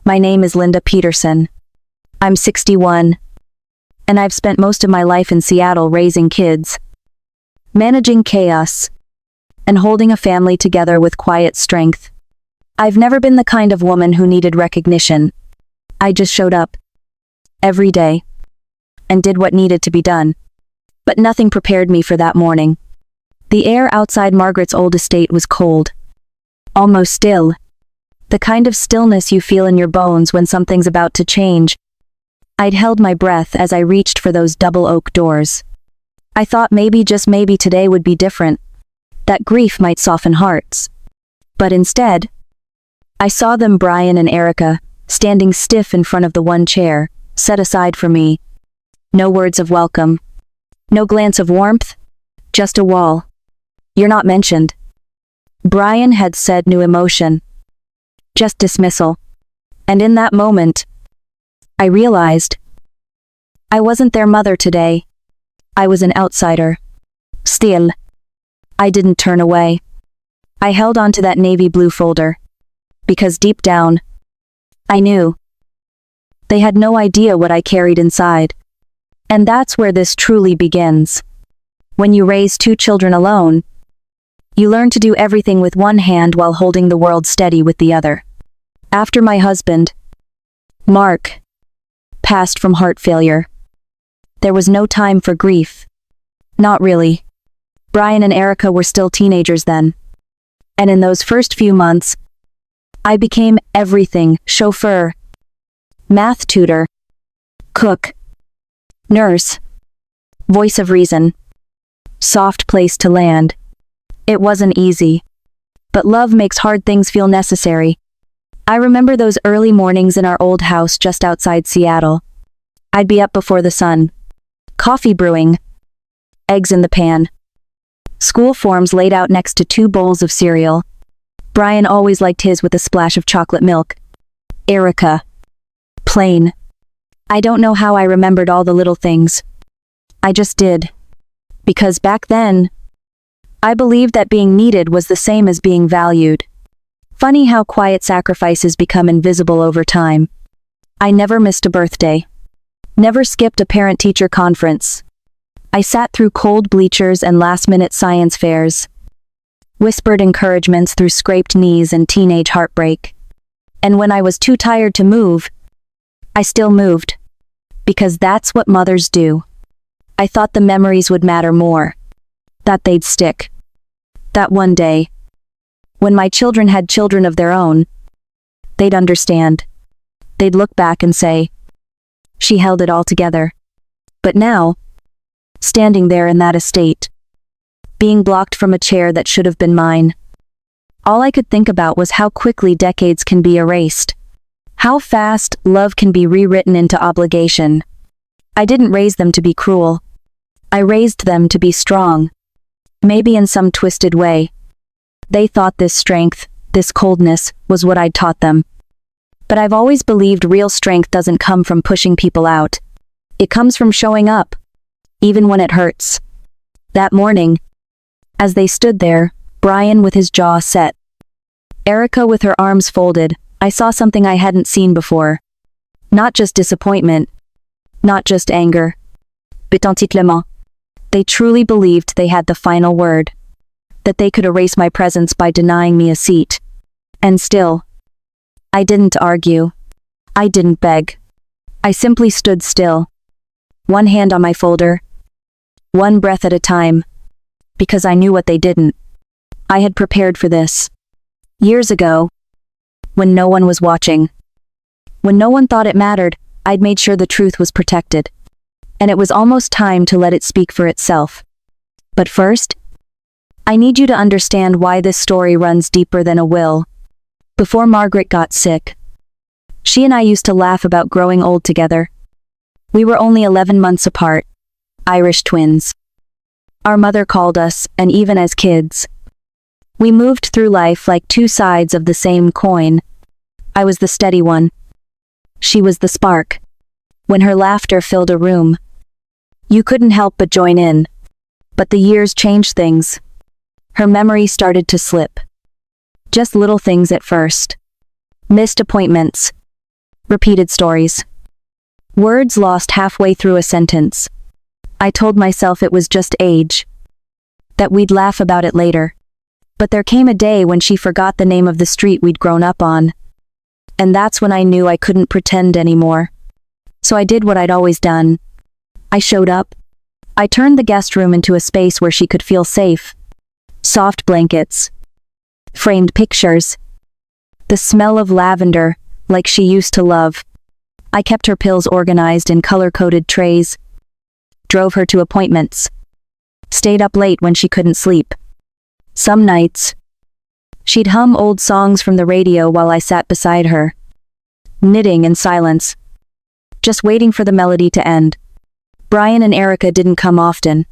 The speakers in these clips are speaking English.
My name is Linda Peterson. I'm 61, and I've spent most of my life in Seattle raising kids, managing chaos, and holding a family together with quiet strength. I've never been the kind of woman who needed recognition. I just showed up every day and did what needed to be done. But nothing prepared me for that morning. The air outside Margaret's old estate was cold, almost still. The kind of stillness you feel in your bones when something's about to change. I'd held my breath as I reached for those double oak doors. I thought maybe, just maybe, today would be different. That grief might soften hearts. But instead, I saw them, Brian and Erica, standing stiff in front of the one chair, set aside for me. No words of welcome. No glance of warmth. Just a wall. You're not mentioned. Brian had said no emotion. Just dismissal. And in that moment, I realized I wasn't their mother today. I was an outsider. Still, I didn't turn away. I held on to that navy blue folder. Because deep down, I knew. They had no idea what I carried inside. And that's where this truly begins. When you raise two children alone, you learn to do everything with one hand while holding the world steady with the other. After my husband, Mark, passed from heart failure, there was no time for grief. Not really. Brian and Erica were still teenagers then. And in those first few months, I became everything: chauffeur, math tutor, cook, nurse, voice of reason, soft place to land. It wasn't easy. But love makes hard things feel necessary. I remember those early mornings in our old house just outside Seattle. I'd be up before the sun. Coffee brewing. Eggs in the pan. School forms laid out next to 2 bowls of cereal. Brian always liked his with a splash of chocolate milk. Erica. Plain. I don't know how I remembered all the little things. I just did. Because back then, I believed that being needed was the same as being valued. Funny how quiet sacrifices become invisible over time. I never missed a birthday. Never skipped a parent-teacher conference. I sat through cold bleachers and last-minute science fairs. Whispered encouragements through scraped knees and teenage heartbreak. And when I was too tired to move, I still moved. Because that's what mothers do. I thought the memories would matter more. That they'd stick. That one day, when my children had children of their own, they'd understand. They'd look back and say, she held it all together. But now, standing there in that estate, being blocked from a chair that should have been mine, all I could think about was how quickly decades can be erased. How fast love can be rewritten into obligation. I didn't raise them to be cruel. I raised them to be strong. Maybe in some twisted way. They thought this strength, this coldness, was what I'd taught them. But I've always believed real strength doesn't come from pushing people out. It comes from showing up, even when it hurts. That morning, as they stood there, Brian with his jaw set, Erica with her arms folded, I saw something I hadn't seen before. Not just disappointment, not just anger, but entitement. They truly believed they had the final word. That they could erase my presence by denying me a seat. And still, I didn't argue. I didn't beg. I simply stood still. One hand on my folder. One breath at a time. Because I knew what they didn't. I had prepared for this. Years ago. When no one was watching. When no one thought it mattered, I'd made sure the truth was protected. And it was almost time to let it speak for itself. But first, I need you to understand why this story runs deeper than a will. Before Margaret got sick, she and I used to laugh about growing old together. We were only 11 months apart, Irish twins. Our mother called us, and even as kids, we moved through life like 2 sides of the same coin. I was the steady one. She was the spark. When her laughter filled a room, you couldn't help but join in. But the years changed things. Her memory started to slip. Just little things at first. Missed appointments. Repeated stories. Words lost halfway through a sentence. I told myself it was just age. That we'd laugh about it later. But there came a day when she forgot the name of the street we'd grown up on. And that's when I knew I couldn't pretend anymore. So I did what I'd always done. I showed up. I turned the guest room into a space where she could feel safe. Soft blankets. Framed pictures. The smell of lavender, like she used to love. I kept her pills organized in color-coded trays. Drove her to appointments. Stayed up late when she couldn't sleep. Some nights, she'd hum old songs from the radio while I sat beside her. Knitting in silence. Just waiting for the melody to end. Brian and Erica didn't come often.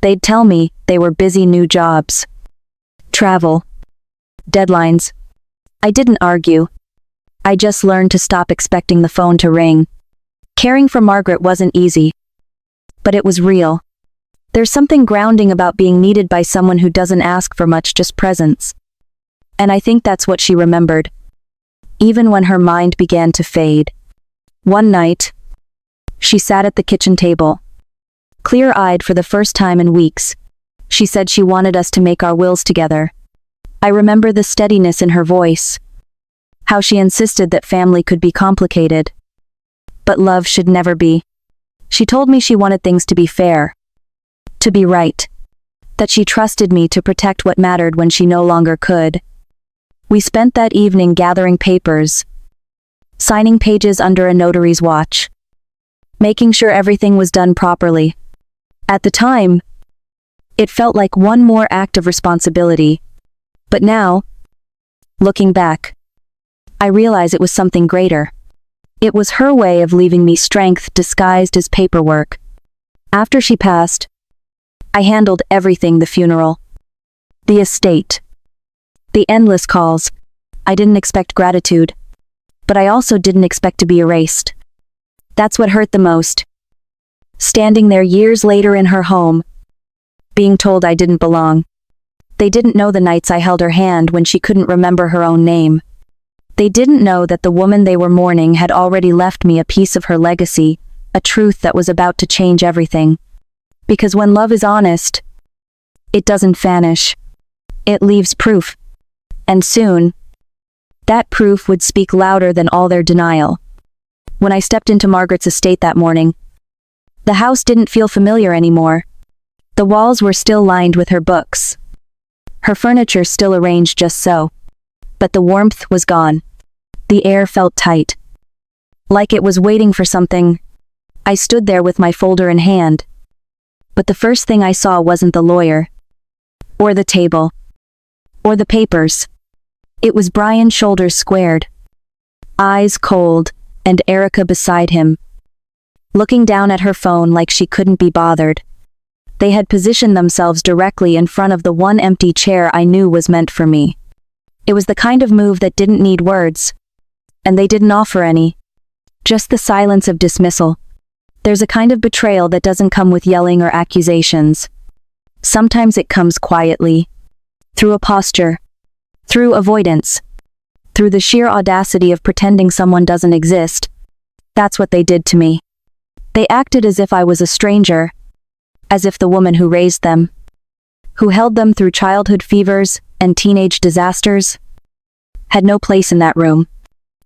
They'd tell me they were busy new jobs. Travel. Deadlines. I didn't argue. I just learned to stop expecting the phone to ring. Caring for Margaret wasn't easy. But it was real. There's something grounding about being needed by someone who doesn't ask for much, just presence. And I think that's what she remembered. Even when her mind began to fade. One night, she sat at the kitchen table. Clear-eyed for the first time in weeks. She said she wanted us to make our wills together. I remember the steadiness in her voice. How she insisted that family could be complicated. But love should never be. She told me she wanted things to be fair. To be right. That she trusted me to protect what mattered when she no longer could. We spent that evening gathering papers. Signing pages under a notary's watch. Making sure everything was done properly. At the time, it felt like one more act of responsibility. But now, looking back, I realize it was something greater. It was her way of leaving me strength disguised as paperwork. After she passed, I handled everything: the funeral, the estate, the endless calls. I didn't expect gratitude, but I also didn't expect to be erased. That's what hurt the most. Standing there years later in her home, being told I didn't belong. They didn't know the nights I held her hand when she couldn't remember her own name. They didn't know that the woman they were mourning had already left me a piece of her legacy, a truth that was about to change everything. Because when love is honest, it doesn't vanish. It leaves proof. And soon, that proof would speak louder than all their denial. When I stepped into Margaret's estate that morning, the house didn't feel familiar anymore. The walls were still lined with her books. Her furniture still arranged just so. But the warmth was gone. The air felt tight. Like it was waiting for something. I stood there with my folder in hand. But the first thing I saw wasn't the lawyer. Or the table. Or the papers. It was Brian, shoulders squared. Eyes cold, and Erica beside him. Looking down at her phone like she couldn't be bothered. They had positioned themselves directly in front of the one empty chair I knew was meant for me. It was the kind of move that didn't need words. And they didn't offer any. Just the silence of dismissal. There's a kind of betrayal that doesn't come with yelling or accusations. Sometimes it comes quietly. Through a posture. Through avoidance. Through the sheer audacity of pretending someone doesn't exist. That's what they did to me. They acted as if I was a stranger. As if the woman who raised them. Who held them through childhood fevers and teenage disasters. Had no place in that room.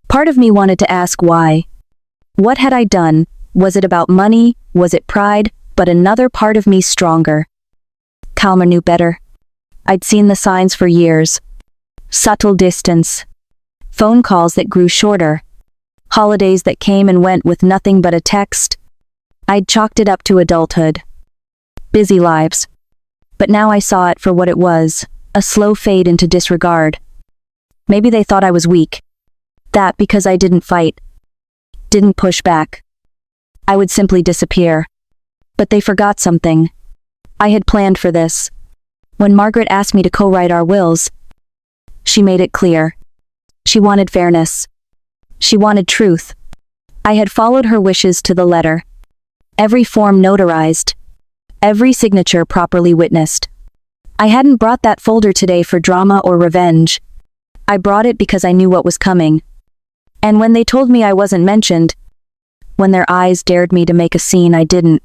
Part of me wanted to ask why. What had I done? Was it about money? Was it pride? But another part of me stronger. Calmer knew better. I'd seen the signs for years. Subtle distance. Phone calls that grew shorter. Holidays that came and went with nothing but a text. I'd chalked it up to adulthood. Busy lives. But now I saw it for what it was, a slow fade into disregard. Maybe they thought I was weak. That because I didn't fight. Didn't push back. I would simply disappear. But they forgot something. I had planned for this. When Margaret asked me to co-write our wills, she made it clear. She wanted fairness. She wanted truth. I had followed her wishes to the letter. Every form notarized. Every signature properly witnessed. I hadn't brought that folder today for drama or revenge. I brought it because I knew what was coming. And when they told me I wasn't mentioned, when their eyes dared me to make a scene, I didn't.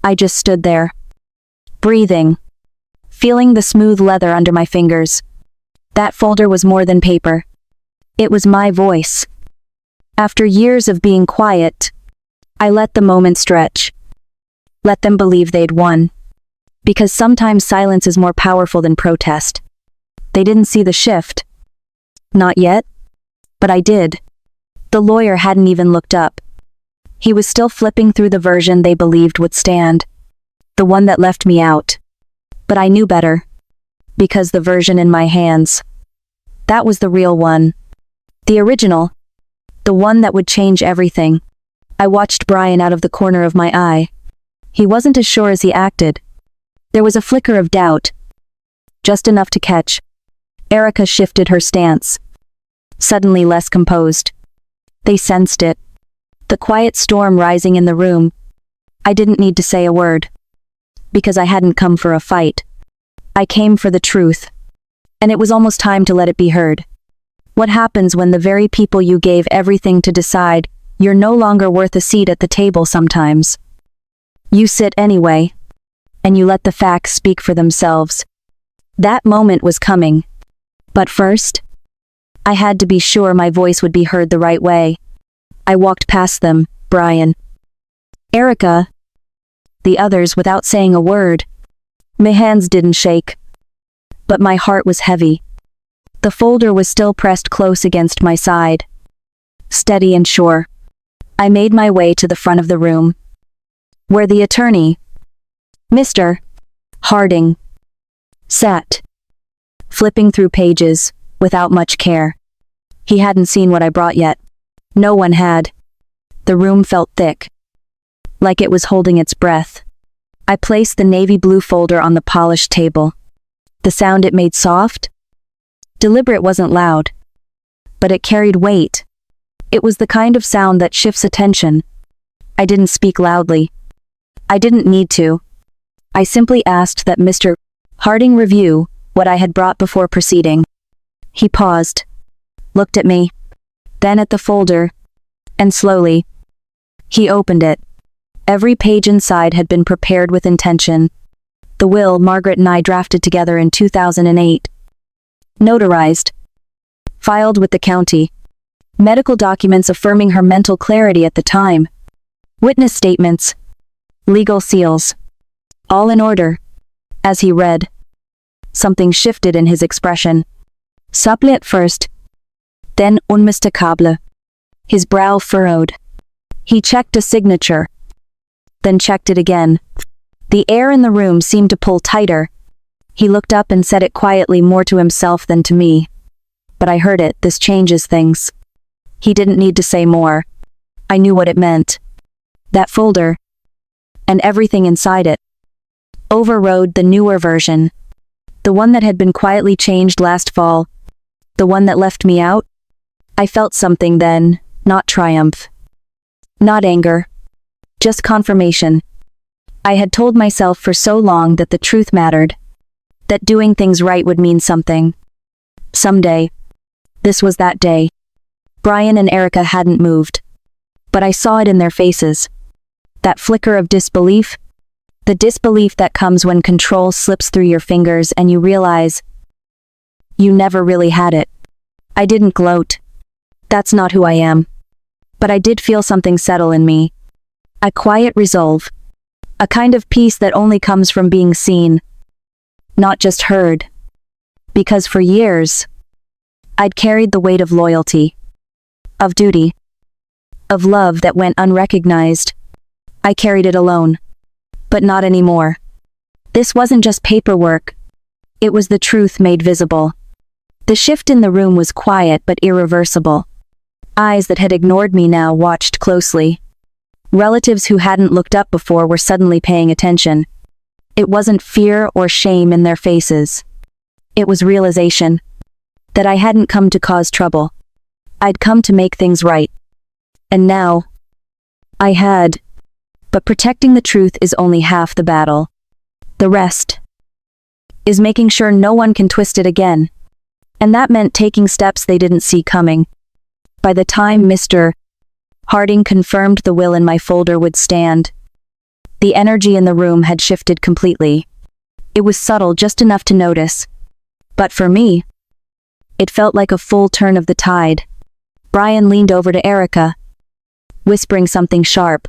I just stood there, breathing, feeling the smooth leather under my fingers. That folder was more than paper. It was my voice. After years of being quiet, I let the moment stretch. Let them believe they'd won. Because sometimes silence is more powerful than protest. They didn't see the shift. Not yet. But I did. The lawyer hadn't even looked up. He was still flipping through the version they believed would stand. The one that left me out. But I knew better. Because the version in my hands, that was the real one. The original. The one that would change everything. I watched Brian out of the corner of my eye. He wasn't as sure as he acted. There was a flicker of doubt. Just enough to catch. Erica shifted her stance. Suddenly less composed. They sensed it. The quiet storm rising in the room. I didn't need to say a word. Because I hadn't come for a fight. I came for the truth. And it was almost time to let it be heard. What happens when the very people you gave everything to decide you're no longer worth a seat at the table sometimes? You sit anyway. And you let the facts speak for themselves. That moment was coming. But first, I had to be sure my voice would be heard the right way. I walked past them, Brian, Erica, the others without saying a word. My hands didn't shake. But my heart was heavy. The folder was still pressed close against my side. Steady and sure. I made my way to the front of the room. Where the attorney, Mr. Harding, sat, flipping through pages, without much care. He hadn't seen what I brought yet. No one had. The room felt thick, like it was holding its breath. I placed the navy blue folder on the polished table. The sound it made soft, deliberate wasn't loud, but it carried weight. It was the kind of sound that shifts attention. I didn't speak loudly. I didn't need to. I simply asked that Mr. Harding review what I had brought before proceeding. He paused, looked at me, then at the folder, and slowly, he opened it. Every page inside had been prepared with intention. The will Margaret and I drafted together in 2008. Notarized. Filed with the county. Medical documents affirming her mental clarity at the time. Witness statements. Legal seals. All in order. As he read, something shifted in his expression. Supple at first, then unmistakable. His brow furrowed. He checked a signature, then checked it again. The air in the room seemed to pull tighter. He looked up and said it quietly, more to himself than to me. But I heard it. This changes things. He didn't need to say more. I knew what it meant. That folder, and everything inside it, overrode the newer version. The one that had been quietly changed last fall. The one that left me out. I felt something then, not triumph. Not anger. Just confirmation. I had told myself for so long that the truth mattered. That doing things right would mean something. Someday. This was that day. Brian and Erica hadn't moved. But I saw it in their faces. That flicker of disbelief. The disbelief that comes when control slips through your fingers and you realize you never really had it. I didn't gloat. That's not who I am. But I did feel something settle in me. A quiet resolve. A kind of peace that only comes from being seen. Not just heard. Because for years, I'd carried the weight of loyalty. Of duty. Of love that went unrecognized. I carried it alone. But not anymore. This wasn't just paperwork. It was the truth made visible. The shift in the room was quiet but irreversible. Eyes that had ignored me now watched closely. Relatives who hadn't looked up before were suddenly paying attention. It wasn't fear or shame in their faces. It was realization. That I hadn't come to cause trouble. I'd come to make things right. And now, I had. But protecting the truth is only half the battle. The rest is making sure no one can twist it again. And that meant taking steps they didn't see coming. By the time Mr. Harding confirmed the will in my folder would stand, the energy in the room had shifted completely. It was subtle, just enough to notice. But for me, it felt like a full turn of the tide. Brian leaned over to Erica, whispering something sharp,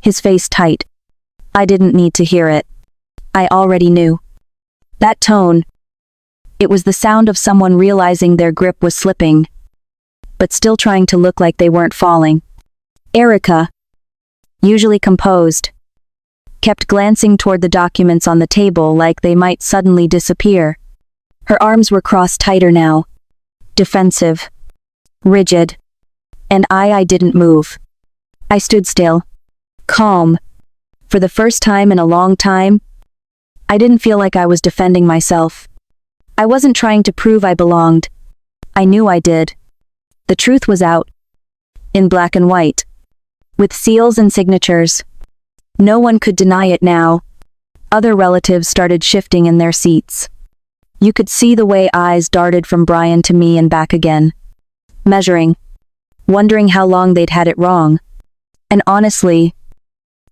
his face tight. I didn't need to hear it. I already knew. That tone, it was the sound of someone realizing their grip was slipping, but still trying to look like they weren't falling. Erica, usually composed, kept glancing toward the documents on the table like they might suddenly disappear. Her arms were crossed tighter now, defensive, rigid, and I didn't move. I stood still, calm. For the first time in a long time, I didn't feel like I was defending myself. I wasn't trying to prove I belonged. I knew I did. The truth was out, in black and white, with seals and signatures. No one could deny it now. Other relatives started shifting in their seats. You could see the way eyes darted from Brian to me and back again, measuring, wondering how long they'd had it wrong. And honestly,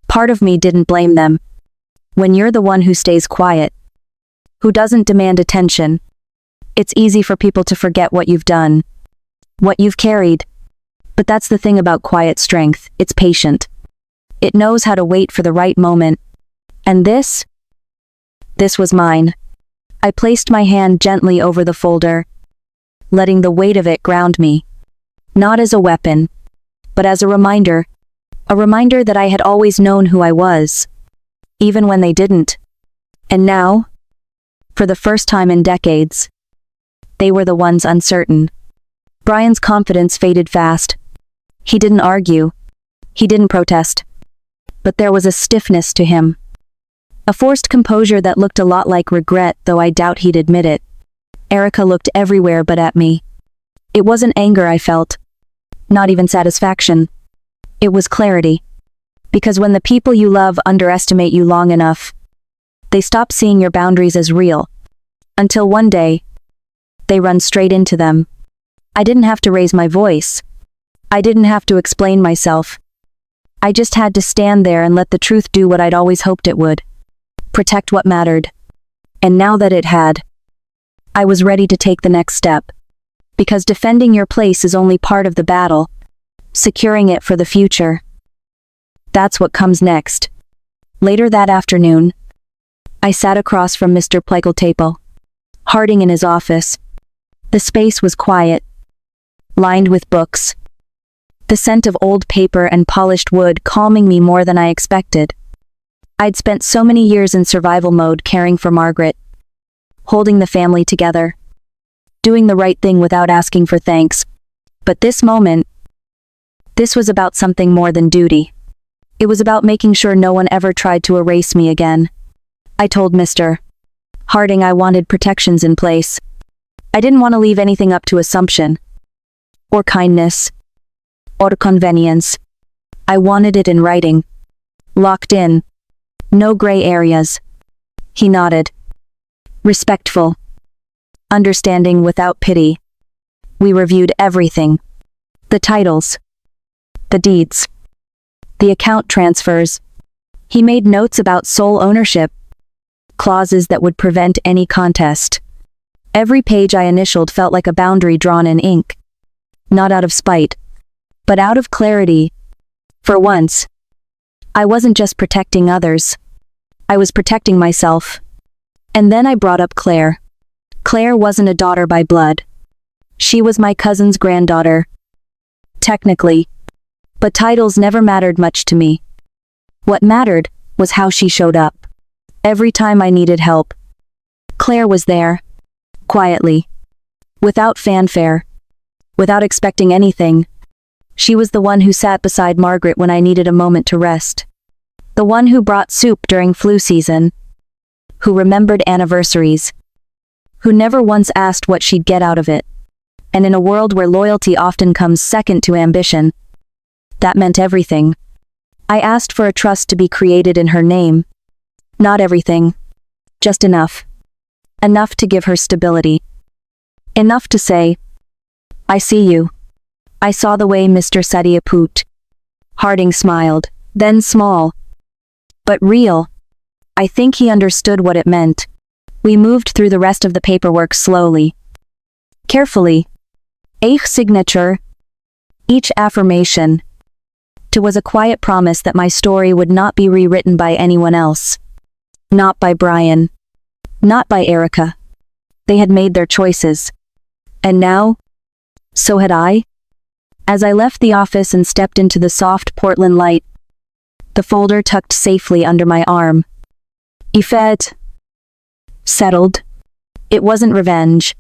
part of me didn't blame them. When you're the one who stays quiet, who doesn't demand attention, it's easy for people to forget what you've done, what you've carried. But that's the thing about quiet strength, it's patient. It knows how to wait for the right moment. And this was mine. I placed my hand gently over the folder, letting the weight of it ground me. Not as a weapon, but as a reminder that I had always known who I was, even when they didn't. And now, for the first time in decades, they were the ones uncertain. Brian's confidence faded fast. He didn't argue. He didn't protest. But there was a stiffness to him. A forced composure that looked a lot like regret, though I doubt he'd admit it. Erica looked everywhere but at me. It wasn't anger I felt. Not even satisfaction. It was clarity. Because when the people you love underestimate you long enough, they stop seeing your boundaries as real. Until one day, they run straight into them. I didn't have to raise my voice. I didn't have to explain myself. I just had to stand there and let the truth do what I'd always hoped it would. Protect what mattered. And now that it had, I was ready to take the next step. Because defending your place is only part of the battle. Securing it for the future. That's what comes next. Later that afternoon, I sat across from Mr. Plegeltapel, Harding in his office. The space was quiet, lined with books. The scent of old paper and polished wood calming me more than I expected. I'd spent so many years in survival mode caring for Margaret, holding the family together, doing the right thing without asking for thanks. But this moment, this was about something more than duty. It was about making sure no one ever tried to erase me again. I told Mr. Harding I wanted protections in place. I didn't want to leave anything up to assumption, or kindness, or convenience. I wanted it in writing, locked in, no gray areas. He nodded. Respectful, understanding without pity. We reviewed everything. The titles, the deeds, the account transfers. He made notes about sole ownership, clauses that would prevent any contest. Every page I initialed felt like a boundary drawn in ink. Not out of spite, but out of clarity. For once, I wasn't just protecting others. I was protecting myself. And then I brought up Claire. Claire wasn't a daughter by blood. She was my cousin's granddaughter. Technically. But titles never mattered much to me. What mattered was how she showed up. Every time I needed help, Claire was there. Quietly. Without fanfare. Without expecting anything. She was the one who sat beside Margaret when I needed a moment to rest. The one who brought soup during flu season. Who remembered anniversaries. Who never once asked what she'd get out of it. And in a world where loyalty often comes second to ambition, that meant everything. I asked for a trust to be created in her name. Not everything. Just enough. Enough to give her stability. Enough to say, I see you. I saw the way Mr. Sadia pooped. Harding smiled, then small. But real. I think he understood what it meant. We moved through the rest of the paperwork slowly. Carefully. Each signature. Each affirmation. It was a quiet promise that my story would not be rewritten by anyone else. Not by Brian. Not by Erica. They had made their choices. And now? So had I? As I left the office and stepped into the soft Portland light, the folder tucked safely under my arm. Ifed. Settled. It wasn't revenge.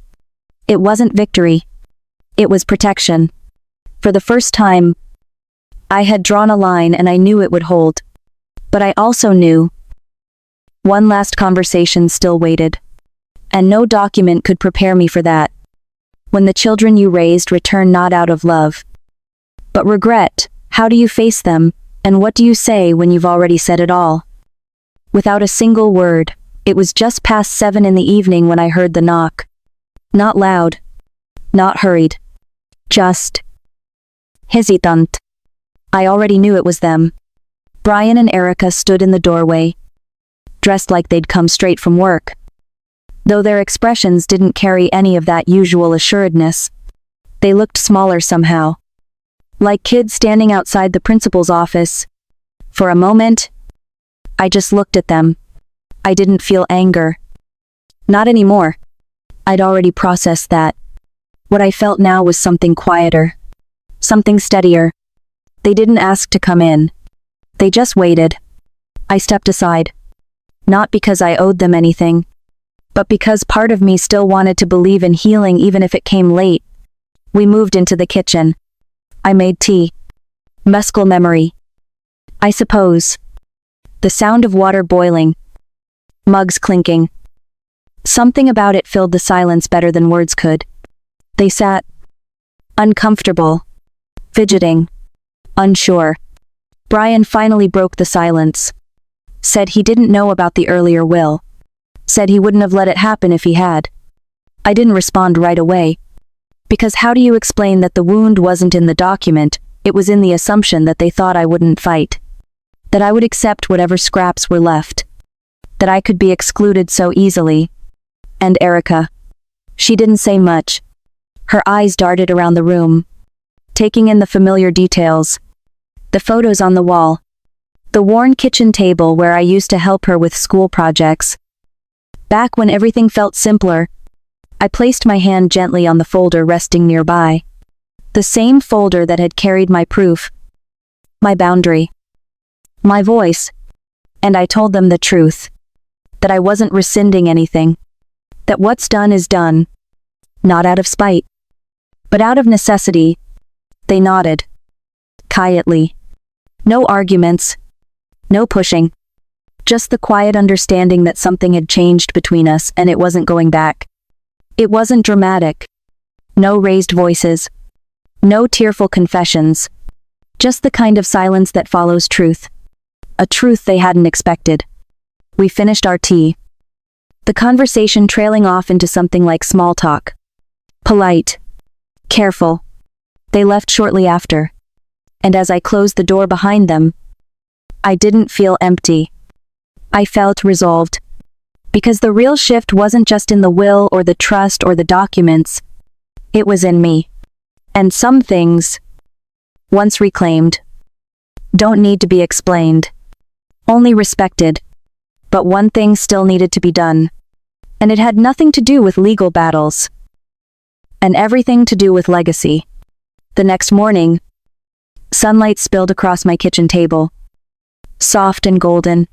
It wasn't victory. It was protection. For the first time, I had drawn a line and I knew it would hold. But I also knew one last conversation still waited. And no document could prepare me for that. When the children you raised return not out of love, but regret, how do you face them, and what do you say when you've already said it all? Without a single word, it was just past 7 in the evening when I heard the knock. Not loud. Not hurried. Just hesitant. I already knew it was them. Brian and Erica stood in the doorway, dressed like they'd come straight from work. Though their expressions didn't carry any of that usual assuredness, they looked smaller somehow. Like kids standing outside the principal's office. For a moment, I just looked at them. I didn't feel anger. Not anymore. I'd already processed that. What I felt now was something quieter. Something steadier. They didn't ask to come in. They just waited. I stepped aside. Not because I owed them anything, but because part of me still wanted to believe in healing even if it came late. We moved into the kitchen. I made tea. Muscle memory. I suppose. The sound of water boiling. Mugs clinking. Something about it filled the silence better than words could. They sat. Uncomfortable. Fidgeting. Unsure. Brian finally broke the silence. Said he didn't know about the earlier will. Said he wouldn't have let it happen if he had. I didn't respond right away. Because how do you explain that the wound wasn't in the document, it was in the assumption that they thought I wouldn't fight. That I would accept whatever scraps were left. That I could be excluded so easily. And Erica. She didn't say much. Her eyes darted around the room, taking in the familiar details. The photos on the wall. The worn kitchen table where I used to help her with school projects. Back when everything felt simpler, I placed my hand gently on the folder resting nearby. The same folder that had carried my proof. My boundary. My voice. And I told them the truth. That I wasn't rescinding anything. That what's done is done. Not out of spite. But out of necessity. They nodded. Quietly. No arguments. No pushing. Just the quiet understanding that something had changed between us and it wasn't going back. It wasn't dramatic. No raised voices. No tearful confessions. Just the kind of silence that follows truth. A truth they hadn't expected. We finished our tea. The conversation trailing off into something like small talk. Polite. Careful. They left shortly after. And as I closed the door behind them, I didn't feel empty. I felt resolved. Because the real shift wasn't just in the will or the trust or the documents. It was in me. And some things, once reclaimed, don't need to be explained. Only respected. But one thing still needed to be done. And it had nothing to do with legal battles. And everything to do with legacy. The next morning, sunlight spilled across my kitchen table. Soft and golden.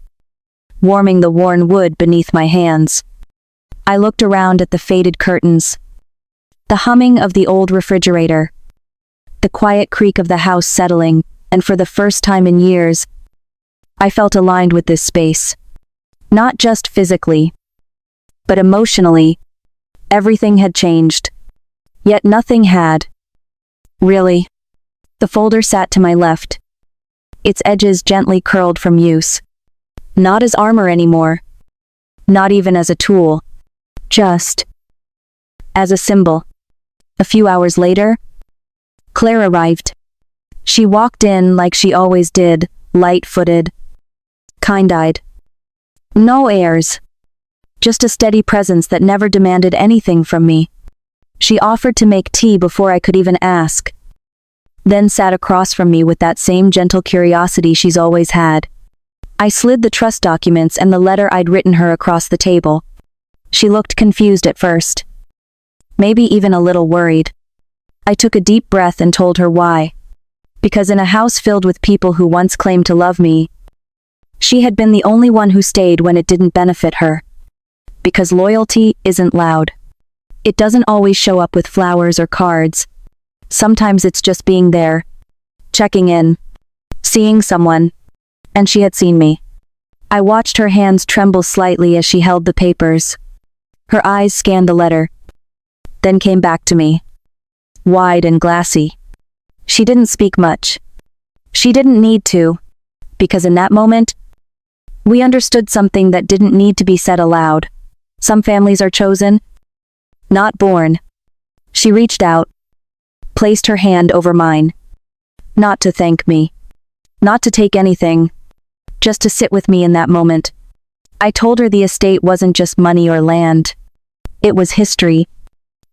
Warming the worn wood beneath my hands. I looked around at the faded curtains. The humming of the old refrigerator. The quiet creak of the house settling, and for the first time in years, I felt aligned with this space. Not just physically, but emotionally. Everything had changed. Yet nothing had. Really. The folder sat to my left. Its edges gently curled from use. Not as armor anymore. Not even as a tool. Just as a symbol. A few hours later, Claire arrived. She walked in like she always did, light-footed, kind-eyed. No airs. Just a steady presence that never demanded anything from me. She offered to make tea before I could even ask. Then sat across from me with that same gentle curiosity she's always had. I slid the trust documents and the letter I'd written her across the table. She looked confused at first. Maybe even a little worried. I took a deep breath and told her why. Because in a house filled with people who once claimed to love me, she had been the only one who stayed when it didn't benefit her. Because loyalty isn't loud. It doesn't always show up with flowers or cards. Sometimes it's just being there, checking in, seeing someone, and she had seen me. I watched her hands tremble slightly as she held the papers. Her eyes scanned the letter, then came back to me, wide and glassy. She didn't speak much. She didn't need to, because in that moment, we understood something that didn't need to be said aloud. Some families are chosen, not born. She reached out, placed her hand over mine. Not to thank me. Not to take anything. Just to sit with me in that moment. I told her the estate wasn't just money or land. It was history.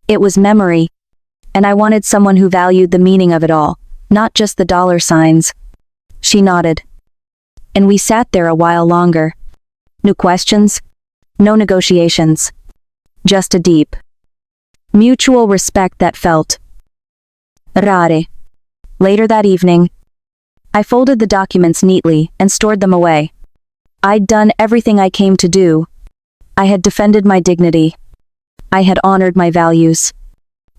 It was memory. And I wanted someone who valued the meaning of it all, not just the dollar signs. She nodded. And we sat there a while longer. No questions. No negotiations. Just a deep, mutual respect that felt rare. Later that evening, I folded the documents neatly and stored them away. I'd done everything I came to do. I had defended my dignity. I had honored my values.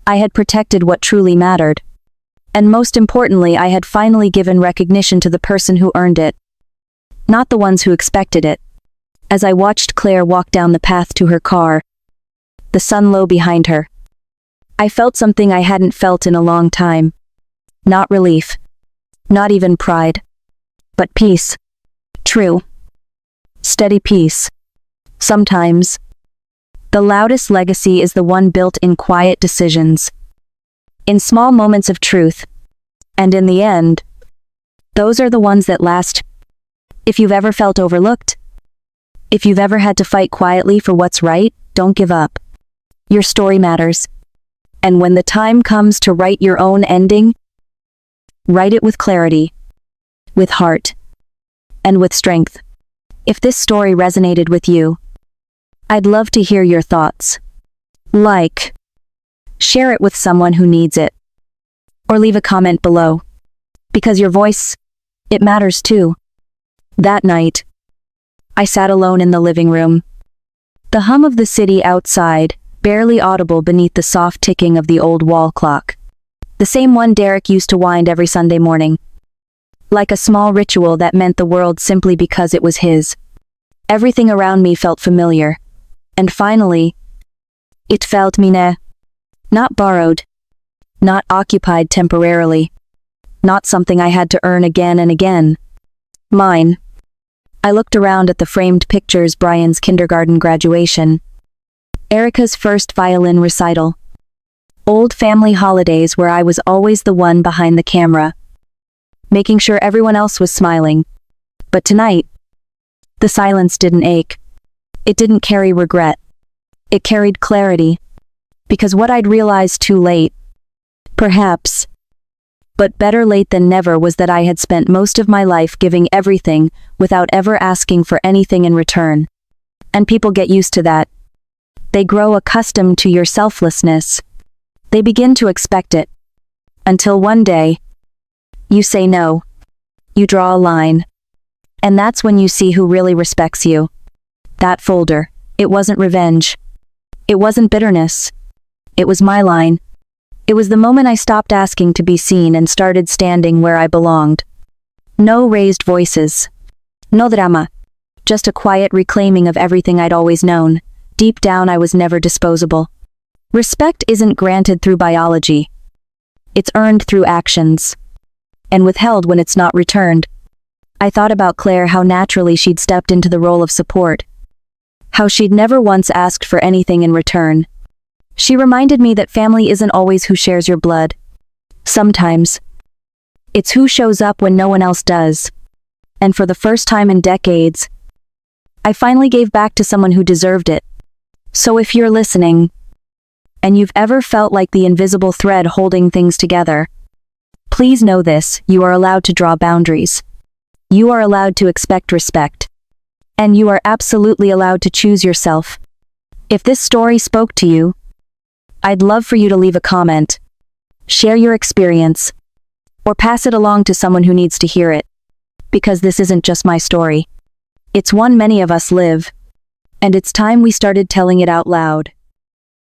I had protected what truly mattered. And most importantly, I had finally given recognition to the person who earned it. Not the ones who expected it. As I watched Claire walk down the path to her car, the sun low behind her, I felt something I hadn't felt in a long time. Not relief. Not even pride. But peace. True. Steady peace. Sometimes, the loudest legacy is the one built in quiet decisions. In small moments of truth. And in the end, those are the ones that last. If you've ever felt overlooked, if you've ever had to fight quietly for what's right, don't give up. Your story matters. And when the time comes to write your own ending, write it with clarity, with heart, and with strength. If this story resonated with you, I'd love to hear your thoughts. Share it with someone who needs it. Or leave a comment below. Because your voice, it matters too. That night, I sat alone in the living room. The hum of the city outside, barely audible beneath the soft ticking of the old wall clock. The same one Derek used to wind every Sunday morning. Like a small ritual that meant the world simply because it was his. Everything around me felt familiar. And finally, it felt mine. Not borrowed. Not occupied temporarily. Not something I had to earn again and again. Mine. I looked around at the framed pictures, Brian's kindergarten graduation, Erica's first violin recital, old family holidays where I was always the one behind the camera, making sure everyone else was smiling. But tonight, the silence didn't ache. It didn't carry regret. It carried clarity. Because what I'd realized too late, perhaps, but better late than never, was that I had spent most of my life giving everything without ever asking for anything in return. And people get used to that. They grow accustomed to your selflessness. They begin to expect it. Until one day, you say no. You draw a line. And that's when you see who really respects you. That folder. It wasn't revenge. It wasn't bitterness. It was my line. It was the moment I stopped asking to be seen and started standing where I belonged. No raised voices. No drama. Just a quiet reclaiming of everything I'd always known. Deep down, I was never disposable. Respect isn't granted through biology. It's earned through actions. And withheld when it's not returned. I thought about Claire, how naturally she'd stepped into the role of support. How she'd never once asked for anything in return. She reminded me that family isn't always who shares your blood. Sometimes, it's who shows up when no one else does. And for the first time in decades, I finally gave back to someone who deserved it. So if you're listening, and you've ever felt like the invisible thread holding things together, please know this: you are allowed to draw boundaries. You are allowed to expect respect. And you are absolutely allowed to choose yourself. If this story spoke to you, I'd love for you to leave a comment, share your experience, or pass it along to someone who needs to hear it. Because this isn't just my story. It's one many of us live. And it's time we started telling it out loud.